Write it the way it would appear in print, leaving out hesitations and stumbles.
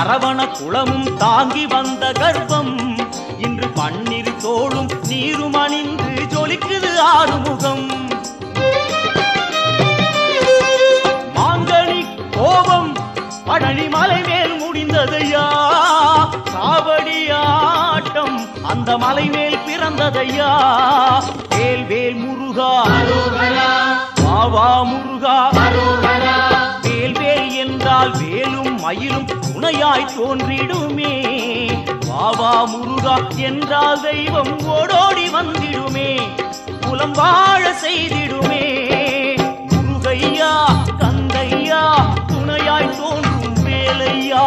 அரவண குளமும் தாங்கி வந்த கர்ப்பம் இன்று பன்னிரு தோளும் நீரும் அணிந்து ஜொலிக்குது ஆறுமுகம். மாங்கனி கோபம் பழனி மலை மேல் முடிந்ததையா, காவடி ஆட்டம் அந்த மலை மேல் பிறந்ததையா. வேல் வேல் முருகா வாவா முருகா, வேல் வேல் என்றால் வேலும் மயிலும் துணையாய் தோன்றிடுமே. வாவா முருகா என்றால் தெய்வம் ஓடோடி வந்திடுமே, குலம் வாழ செய்திடுமே. முருகையா கந்தையா துணையாய் தோன்றும் வேலையா.